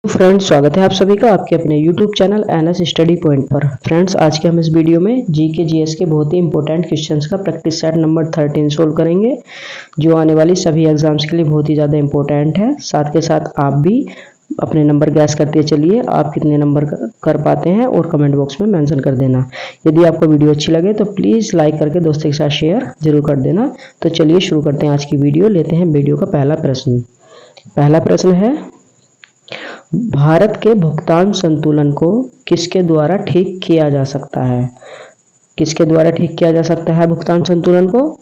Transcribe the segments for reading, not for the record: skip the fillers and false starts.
Friends, स्वागत है आप सभी का आपके अपने YouTube channel NS study point पर। फ्रेंड्स, आज के हम इस वीडियो में जीके जीएस के बहुत ही इंपॉर्टेंट क्वेश्चंस का प्रैक्टिस सेट नंबर 13 सोल्व करेंगे, जो आने वाली सभी एग्जाम्स के लिए बहुत ही ज़्यादा इंपॉर्टेंट है। साथ के साथ आप भी अपने नंबर गैस करते चलिए, आप कितने नंबर कर पाते हैं और कमेंट बॉक्स में मेंशन कर देना। यदि आपको वीडियो अच्छी लगे तो प्लीज़ लाइक करके दोस्तों के साथ शेयर जरूर कर देना। तो चलिए शुरू करते हैं आज की वीडियो। लेते हैं वीडियो का पहला प्रश्न। पहला प्रश्न है, भारत के भुगतान संतुलन को किसके द्वारा ठीक किया जा सकता है? किसके द्वारा ठीक किया जा सकता है भुगतान संतुलन को?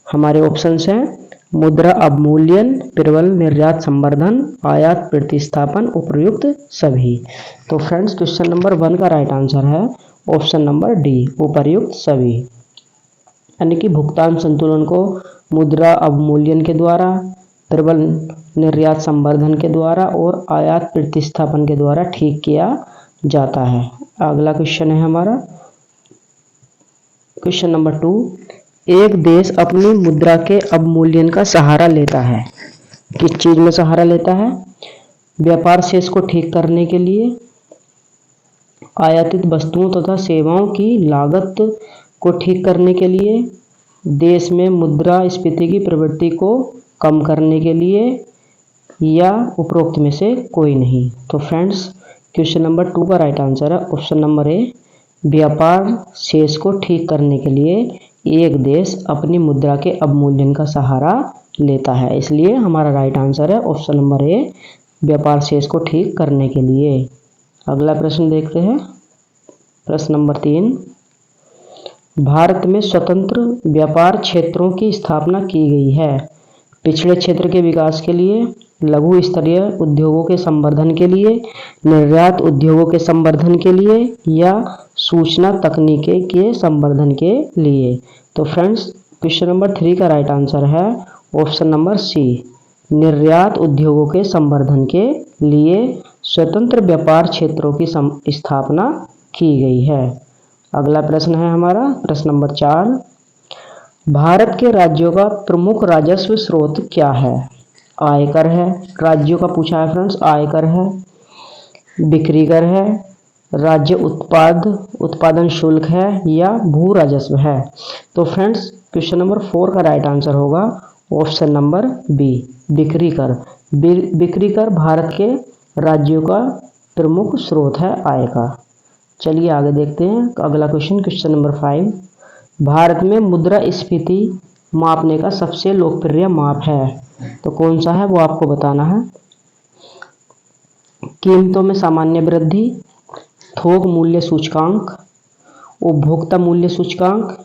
हमारे ऑप्शंस हैं मुद्रा अवमूल्यन, प्रबल निर्यात संवर्धन, आयात प्रतिस्थापन, उपर्युक्त सभी। तो फ्रेंड्स, क्वेश्चन नंबर 1 का राइट आंसर है ऑप्शन नंबर डी, उपर्युक्त सभी। यानी कि भुगतान संतुलन को मुद्रा अवमूल्यन के द्वारा, प्रबल निर्यात संवर्धन के द्वारा और आयात प्रतिस्थापन के द्वारा ठीक किया जाता है। अगला क्वेश्चन है हमारा क्वेश्चन नंबर 2। एक देश अपनी मुद्रा के अवमूल्यन का सहारा लेता है। किस चीज में सहारा लेता है? व्यापार शेष को ठीक करने के लिए, आयातित वस्तुओं तथा सेवाओं की लागत को ठीक करने के लिए, देश में मुद्रास्फीति की प्रवृत्ति को कम करने के लिए, या उपरोक्त में से कोई नहीं। तो फ्रेंड्स, क्वेश्चन नंबर 2 का राइट आंसर है ऑप्शन नंबर ए, व्यापार शेष को ठीक करने के लिए एक देश अपनी मुद्रा के अवमूल्यन का सहारा लेता है। इसलिए हमारा राइट आंसर है ऑप्शन नंबर ए, व्यापार शेष को ठीक करने के लिए। अगला प्रश्न देखते हैं, प्रश्न नंबर 3। भारत में स्वतंत्र व्यापार क्षेत्रों की स्थापना की गई है। पिछड़े क्षेत्र के विकास के लिए, लघु स्तरीय उद्योगों के संवर्धन के लिए, निर्यात उद्योगों के संवर्धन के लिए, या सूचना तकनीकी के संवर्धन के लिए। तो फ्रेंड्स, क्वेश्चन नंबर 3 का राइट आंसर है ऑप्शन नंबर सी, निर्यात उद्योगों के संवर्धन के लिए स्वतंत्र व्यापार क्षेत्रों की स्थापना की गई है। अगला प्रश्न है हमारा प्रश्न नंबर 4। भारत के राज्यों का प्रमुख राजस्व स्रोत क्या है? आयकर है, राज्यों का पूछा है फ्रेंड्स, आयकर है, बिक्री कर है, राज्य उत्पादन शुल्क है, या भू राजस्व है। तो फ्रेंड्स, क्वेश्चन नंबर 4 का राइट आंसर होगा ऑप्शन नंबर बी, बिक्री कर। बिक्री कर भारत के राज्यों का प्रमुख स्रोत है आय का। चलिए आगे देखते हैं अगला क्वेश्चन, क्वेश्चन नंबर 5। भारत में मुद्रास्फीति मापने का सबसे लोकप्रिय माप है। तो कौन सा है वो आपको बताना है। कीमतों में सामान्य वृद्धि, थोक मूल्य सूचकांक, उपभोक्ता मूल्य सूचकांक,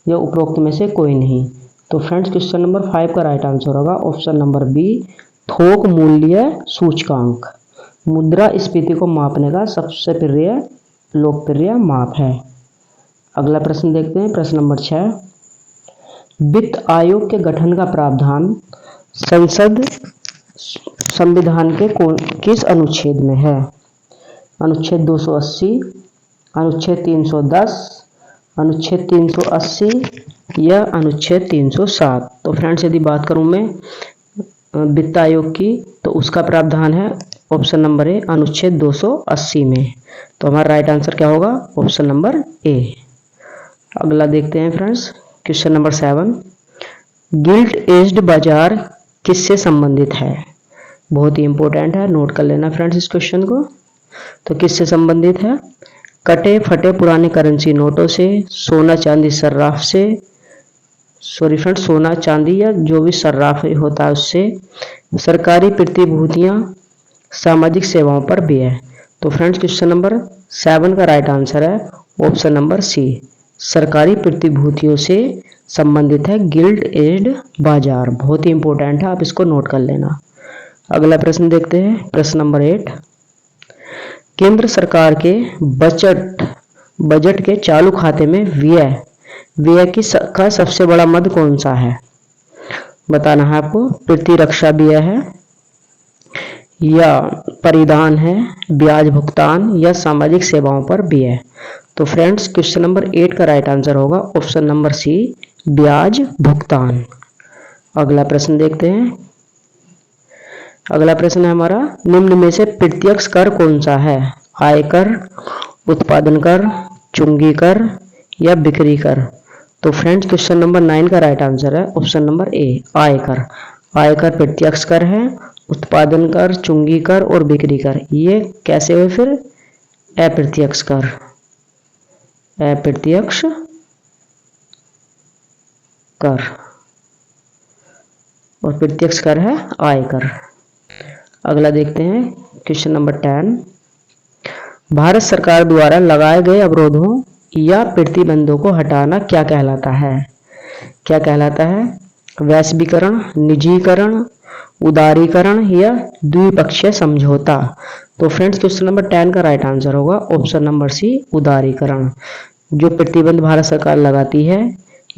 या उपरोक्त में से कोई नहीं। तो फ्रेंड्स, क्वेश्चन नंबर 5 का राइट आंसर होगा ऑप्शन नंबर बी, थोक मूल्य सूचकांक मुद्रास्फीति को मापने का सबसे लोकप्रिय माप है। अगला प्रश्न देखते हैं, प्रश्न नंबर 6। वित्त आयोग के गठन का प्रावधान संविधान के किस अनुच्छेद में है? अनुच्छेद 280, अनुच्छेद 310, अनुच्छेद 380, या अनुच्छेद 307। तो फ्रेंड्स, यदि बात करूं मैं वित्त आयोग की, तो उसका प्रावधान है ऑप्शन नंबर ए, अनुच्छेद 280 में। तो हमारा राइट आंसर क्या होगा? Option number A. अगला देखते हैं friends, question number 7। Guilt aged बाजार किससे संबंधित है? बहुत ही इंपॉर्टेंट है, नोट कर लेना फ्रेंड्स इस क्वेश्चन को। तो किससे संबंधित है? कटे फटे पुराने करेंसी नोटों से, सोना चांदी सर्राफ से, सॉरी फ्रेंड्स, सोना चांदी या जो भी सर्राफ होता है उससे, सरकारी प्रतिभूतियां, सामाजिक सेवाओं पर भी है। तो फ्रेंड्स, क्वेश्चन नंबर 7 का राइट आंसर है ऑप्शन नंबर सी, सरकारी प्रतिभूतियों से संबंधित है गिल्ड एज्ड बाजार। बहुत ही इंपॉर्टेंट है, आप इसको नोट कर लेना। अगला प्रश्न देखते हैं, प्रश्न नंबर 8। केंद्र सरकार के बजट के चालू खाते में व्यय का सबसे बड़ा मद कौन सा है? बताना है आपको। प्रतिरक्षा व्यय है, या परिधान है, ब्याज भुगतान, या सामाजिक सेवाओं पर व्यय। तो फ्रेंड्स, क्वेश्चन नंबर 8 का राइट आंसर होगा ऑप्शन नंबर सी, ब्याज भुगतान। अगला प्रश्न देखते हैं, अगला प्रश्न है हमारा, निम्न में से प्रत्यक्ष कर कौन सा है? आयकर, उत्पादन कर, चुंगी कर या बिक्री कर? तो फ्रेंड्स क्वेश्चन नंबर 9 का राइट आंसर है ऑप्शन नंबर ए, आयकर। आयकर प्रत्यक्ष कर है, उत्पादन कर, चुंगी कर और बिक्री कर ये कैसे हुए फिर? अप्रत्यक्ष कर, अप्रत्यक्ष कर, और प्रत्यक्ष कर है आयकर। अगला देखते हैं क्वेश्चन नंबर 10, भारत सरकार द्वारा लगाए गए अवरोधों या प्रतिबंधों को हटाना क्या कहलाता है? क्या कहलाता है? वैश्वीकरण, निजीकरण, उदारीकरण या द्विपक्षीय समझौता? तो फ्रेंड्स क्वेश्चन नंबर 10 का राइट आंसर होगा ऑप्शन नंबर सी, उदारीकरण। जो प्रतिबंध भारत सरकार लगाती है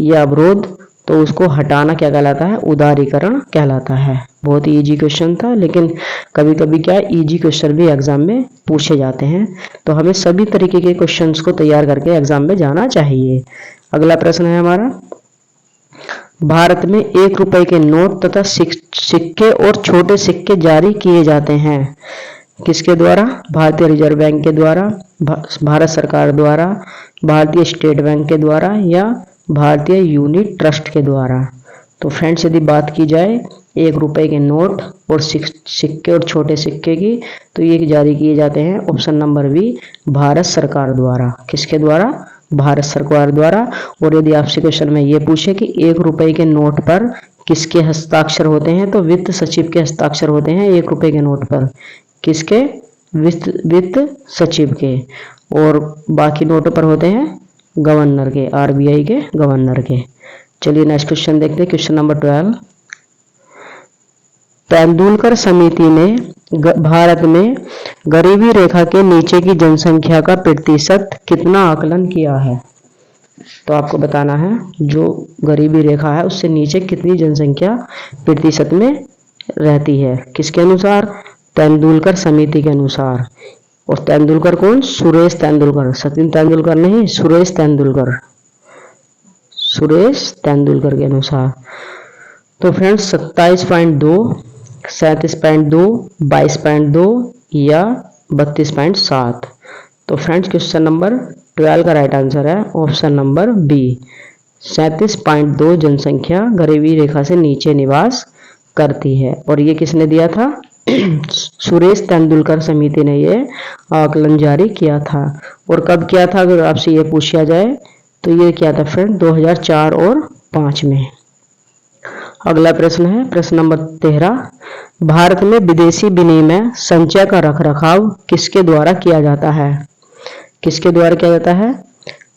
या अवरोध, तो उसको हटाना क्या कहलाता है? उदारीकरण कहलाता है। बहुत ही इजी क्वेश्चन था, लेकिन कभी कभी क्या इजी क्वेश्चन भी एग्जाम में पूछे जाते हैं, तो हमें सभी तरीके के क्वेश्चंस को तैयार करके एग्जाम में जाना चाहिए। अगला प्रश्न है हमारा, भारत में 1 रुपए के नोट तथा सिक्के और छोटे सिक्के जारी किए जाते हैं किसके द्वारा? भारतीय रिजर्व बैंक के द्वारा, भारत सरकार द्वारा, भारतीय स्टेट बैंक के द्वारा या भारतीय यूनिट ट्रस्ट के द्वारा? तो फ्रेंड्स यदि बात की जाए 1 रुपए के नोट और सिक्के और छोटे सिक्के की, तो ये जारी किए जाते हैं ऑप्शन नंबर बी, भारत सरकार द्वारा। किसके द्वारा? भारत सरकार द्वारा। और यदि आपसे क्वेश्चन में ये पूछे कि 1 रुपए के नोट पर किसके हस्ताक्षर होते हैं, तो वित्त सचिव के हस्ताक्षर होते हैं 1 रुपए के नोट पर। किसके? वित्त सचिव के। और बाकी नोटों पर होते हैं गवर्नर के, आरबीआई के गवर्नर के। चलिए नेक्स्ट क्वेश्चन देखते हैं, क्वेश्चन नंबर 12, तेंदुलकर समिति ने भारत में गरीबी रेखा के नीचे की जनसंख्या का प्रतिशत कितना आकलन किया है? तो आपको बताना है जो गरीबी रेखा है उससे नीचे कितनी जनसंख्या प्रतिशत में रहती है। किसके अनुसार? तेंदुलकर समिति के अनुसार। और तेंदुलकर कौन? सुरेश तेंदुलकर, सचिन तेंदुलकर नहीं, सुरेश तेंदुलकर, सुरेश तेंदुलकर के अनुसार। तो फ्रेंड्स 27.2, 37.2, 22.2 या 32.7? तो फ्रेंड्स क्वेश्चन नंबर 12 का राइट आंसर है ऑप्शन नंबर बी, 37.2 जनसंख्या गरीबी रेखा से नीचे निवास करती है। और ये किसने दिया था? सुरेश तेंदुलकर समिति ने ये आकलन जारी किया था। और कब किया था अगर आपसे ये पूछा जाए, तो ये किया था फ्रेंड 2004 और 2005 में। अगला प्रश्न है प्रश्न नंबर 13, भारत में विदेशी विनिमय संचय का रखरखाव किसके द्वारा किया जाता है? किसके द्वारा किया जाता है?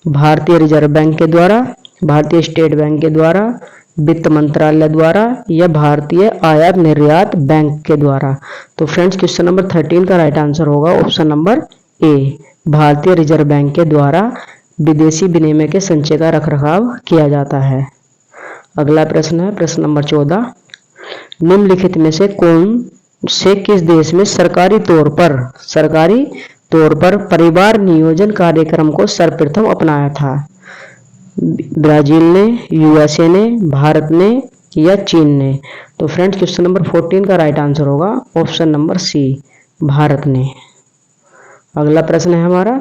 भारतीय रिजर्व बैंक के द्वारा, भारतीय स्टेट बैंक के द्वारा, वित्त मंत्रालय द्वारा या भारतीय आयात निर्यात बैंक के द्वारा? तो फ्रेंड्स क्वेश्चन नंबर 13 का राइट आंसर होगा ऑप्शन नंबर ए, भारतीय रिजर्व बैंक के द्वारा विदेशी विनिमय के संचय का रखरखाव किया जाता है। अगला प्रश्न है प्रश्न नंबर 14, निम्नलिखित में से कौन से किस देश में सरकारी तौर पर परिवार नियोजन कार्यक्रम को सर्वप्रथम अपनाया था? ब्राजील ने, यूएसए ने, भारत ने या चीन ने? तो फ्रेंड्स क्वेश्चन नंबर 14 का राइट आंसर होगा ऑप्शन नंबर सी, भारत ने। अगला प्रश्न है हमारा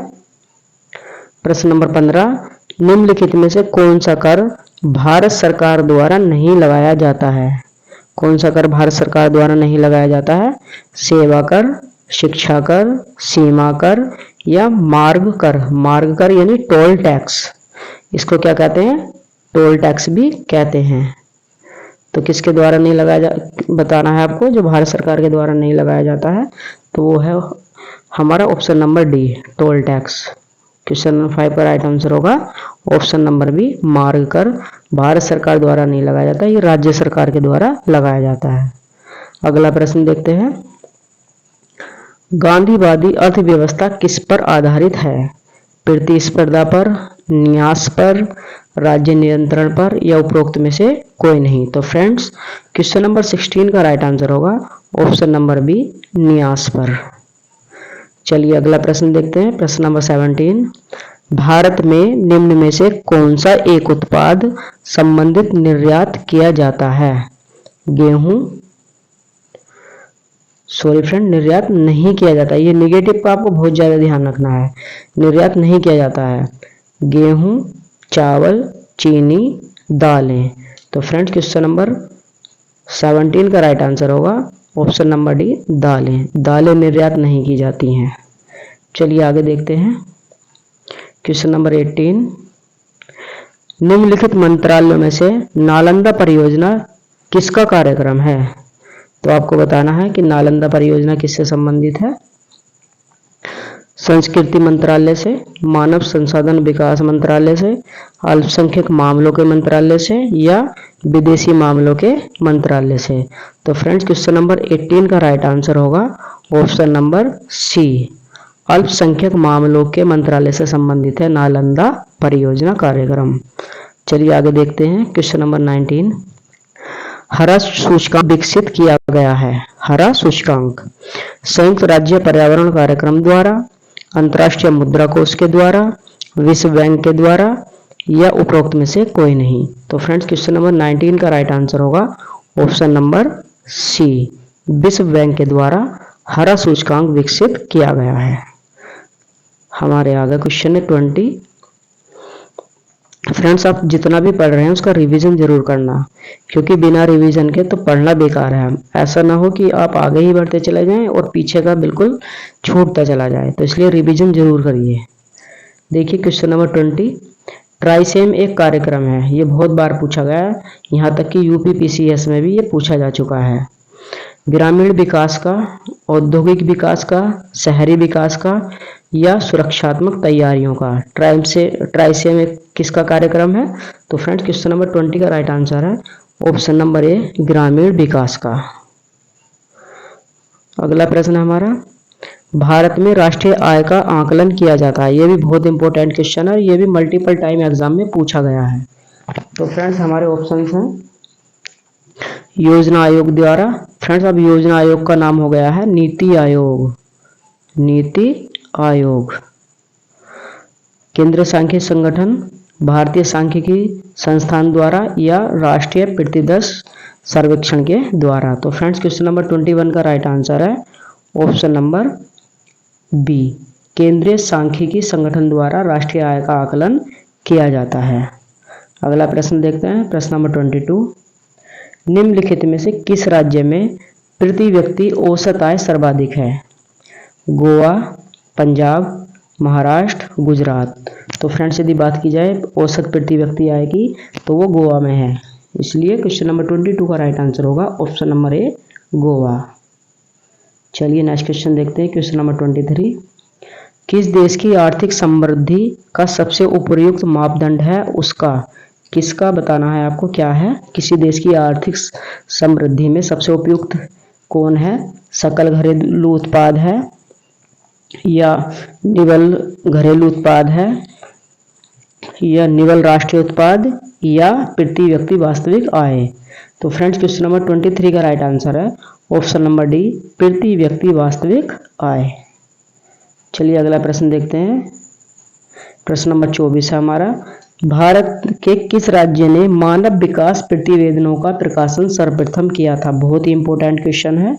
प्रश्न नंबर 15, निम्नलिखित में से कौन सा कर भारत सरकार द्वारा नहीं लगाया जाता है? कौन सा कर भारत सरकार द्वारा नहीं लगाया जाता है? सेवा कर, शिक्षा कर, सीमा कर या मार्ग कर? मार्ग कर यानी टोल टैक्स, इसको क्या कहते हैं? टोल टैक्स भी कहते हैं। तो किसके द्वारा नहीं लगाया बताना है आपको, जो भारत सरकार के द्वारा नहीं लगाया जाता है, तो वो है हमारा option number D, toll tax. Question number 5 का राइट आंसर होगा ऑप्शन नंबर बी, मार्ग कर भारत सरकार द्वारा नहीं लगाया जाता, ये राज्य सरकार के द्वारा लगाया जाता है। अगला प्रश्न देखते हैं, गांधीवादी अर्थव्यवस्था किस पर आधारित है? प्रतिस्पर्धा पर, न्यास पर, राज्य नियंत्रण पर या उपरोक्त में से कोई नहीं? तो फ्रेंड्स क्वेश्चन नंबर 16 का राइट आंसर होगा ऑप्शन नंबर बी, न्यास पर। चलिए अगला प्रश्न देखते हैं प्रश्न नंबर 17, भारत में निम्न में से कौन सा एक उत्पाद संबंधित निर्यात किया जाता है? गेहूं, सॉरी फ्रेंड, निर्यात नहीं किया जाता। ये निगेटिव का आपको बहुत ज़्यादा ध्यान रखना है, निर्यात नहीं किया जाता है। गेहूं, चावल, चीनी, दालें। तो फ्रेंड्स क्वेश्चन नंबर 17 का राइट आंसर होगा ऑप्शन नंबर डी, दालें। दालें निर्यात नहीं की जाती हैं। चलिए आगे देखते हैं क्वेश्चन नंबर 18। निम्नलिखित मंत्रालयों में से नालंदा परियोजना किसका कार्यक्रम है? तो आपको बताना है कि नालंदा परियोजना किससे संबंधित है। संस्कृति मंत्रालय से, मानव संसाधन विकास मंत्रालय से, अल्पसंख्यक मामलों के मंत्रालय से या विदेशी मामलों के मंत्रालय से। तो फ्रेंड्स क्वेश्चन नंबर 18 का राइट आंसर होगा ऑप्शन नंबर सी, अल्पसंख्यक मामलों के मंत्रालय से संबंधित है नालंदा परियोजना कार्यक्रम। चलिए आगे देखते हैं क्वेश्चन नंबर 19। हरा सूचकांक विकसित किया गया है। हरा सूचकांक संयुक्त राज्य पर्यावरण कार्यक्रम द्वारा, अंतर्राष्ट्रीय मुद्रा कोष के द्वारा, विश्व बैंक के द्वारा या उपरोक्त में से कोई नहीं। तो फ्रेंड्स क्वेश्चन नंबर 19 का राइट आंसर होगा ऑप्शन नंबर सी, विश्व बैंक के द्वारा हरा सूचकांक विकसित किया गया है। हमारे आगे क्वेश्चन है 20। फ्रेंड्स आप जितना भी पढ़ रहे हैं उसका रिवीजन जरूर करना, क्योंकि बिना रिवीजन के तो पढ़ना बेकार है। ऐसा ना हो कि आप आगे ही बढ़ते चले जाएं और पीछे का बिल्कुल छूटता चला जाए, तो इसलिए रिवीजन जरूर करिए। देखिए क्वेश्चन नंबर 20। ट्राइसेम एक कार्यक्रम है, ये बहुत बार पूछा गया है, यहाँ तक कि यूपीपीसीएस में भी ये पूछा जा चुका है। ग्रामीण विकास का, औद्योगिक विकास का, शहरी विकास का या सुरक्षात्मक तैयारियों का ट्राइसेम एक किसका कार्यक्रम है? तो फ्रेंड्स क्वेश्चन नंबर 20 का राइट आंसर है ऑप्शन नंबर ए, ग्रामीण विकास का। अगला प्रश्न हमारा, भारत में राष्ट्रीय आय का आकलन किया जाता है। ये भी बहुत इंपॉर्टेंट क्वेश्चन है, ये भी मल्टीपल टाइम एग्जाम में पूछा गया है। तो फ्रेंड्स हमारे ऑप्शंस हैं योजना आयोग द्वारा। फ्रेंड्स अब योजना आयोग का नाम हो गया है नीति आयोग। नीति आयोग। केंद्रीय सांख्यिकी संगठन, भारतीय सांख्यिकी संस्थान द्वारा या राष्ट्रीय प्रतिदर्श सर्वेक्षण के द्वारा। तो फ्रेंड्स क्वेश्चन नंबर 21 का राइट आंसर है ऑप्शन नंबर बी, केंद्रीय सांख्यिकी संगठन द्वारा राष्ट्रीय आय का आकलन किया जाता है। अगला प्रश्न देखते हैं, प्रश्न नंबर 22। निम्नलिखित में से किस राज्य में प्रति व्यक्ति औसत आय सर्वाधिक है? गोवा, पंजाब, महाराष्ट्र, गुजरात। तो फ्रेंड्स यदि बात की जाए औसत प्रति व्यक्ति आय की तो वो गोवा में है, इसलिए क्वेश्चन नंबर 22 का राइट आंसर होगा ऑप्शन नंबर ए, गोवा। चलिए नेक्स्ट क्वेश्चन देखते हैं, क्वेश्चन नंबर 23। किस देश की आर्थिक समृद्धि का सबसे उपयुक्त मापदंड है उसका? किसका बताना है आपको, क्या है? किसी देश की आर्थिक समृद्धि में सबसे उपयुक्त कौन है? सकल घरेलू उत्पाद है या निवल घरेलू उत्पाद है या निवल राष्ट्रीय उत्पाद या प्रति व्यक्ति वास्तविक आय? तो फ्रेंड्स क्वेश्चन नंबर 23 का राइट आंसर है ऑप्शन नंबर डी, प्रति व्यक्ति वास्तविक आय। चलिए अगला प्रश्न देखते हैं, प्रश्न नंबर 24 है हमारा, भारत के किस राज्य ने मानव विकास प्रतिवेदनों का प्रकाशन सर्वप्रथम किया था? बहुत ही इंपॉर्टेंट क्वेश्चन है,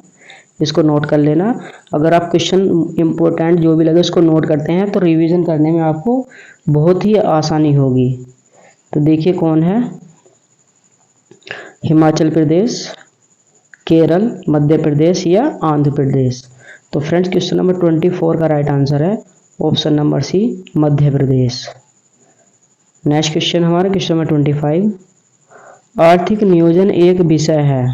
इसको नोट कर लेना। अगर आप क्वेश्चन इंपॉर्टेंट जो भी लगे उसको नोट करते हैं तो रिवीजन करने में आपको बहुत ही आसानी होगी। तो देखिए कौन है, हिमाचल प्रदेश, केरल, मध्य प्रदेश या आंध्र प्रदेश। तो फ्रेंड्स क्वेश्चन नंबर 24 का राइट आंसर है option number C, Madhya Pradesh. Next question हमारा क्वेश्चन नंबर 25। आर्थिक नियोजन एक विषय है,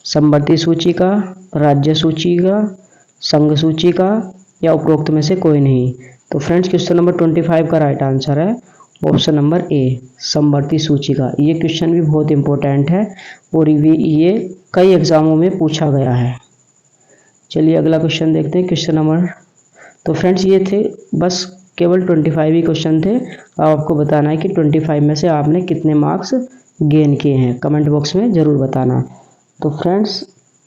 समवर्ती सूची का, राज्य सूची का, संघ सूची का या उपरोक्त में से कोई नहीं। तो फ्रेंड्स क्वेश्चन नंबर 25 का राइट आंसर है ऑप्शन नंबर ए, समवर्ती सूची का। ये क्वेश्चन भी बहुत इंपॉर्टेंट है और ये कई एग्जामों में पूछा गया है। चलिए अगला क्वेश्चन देखते हैं, क्वेश्चन नंबर, तो फ्रेंड्स ये थे बस केवल 25 ही क्वेश्चन थे। अब आपको बताना है कि 25 में से आपने कितने मार्क्स गेन किए हैं, कमेंट बॉक्स में ज़रूर बताना। तो फ्रेंड्स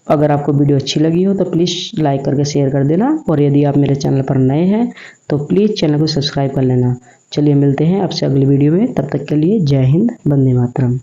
अगर आपको वीडियो अच्छी लगी हो तो प्लीज़ लाइक करके शेयर कर देना, और यदि आप मेरे चैनल पर नए हैं तो प्लीज़ चैनल को सब्सक्राइब कर लेना। चलिए मिलते हैं आपसे अगली वीडियो में, तब तक के लिए जय हिंद, वंदे मातरम।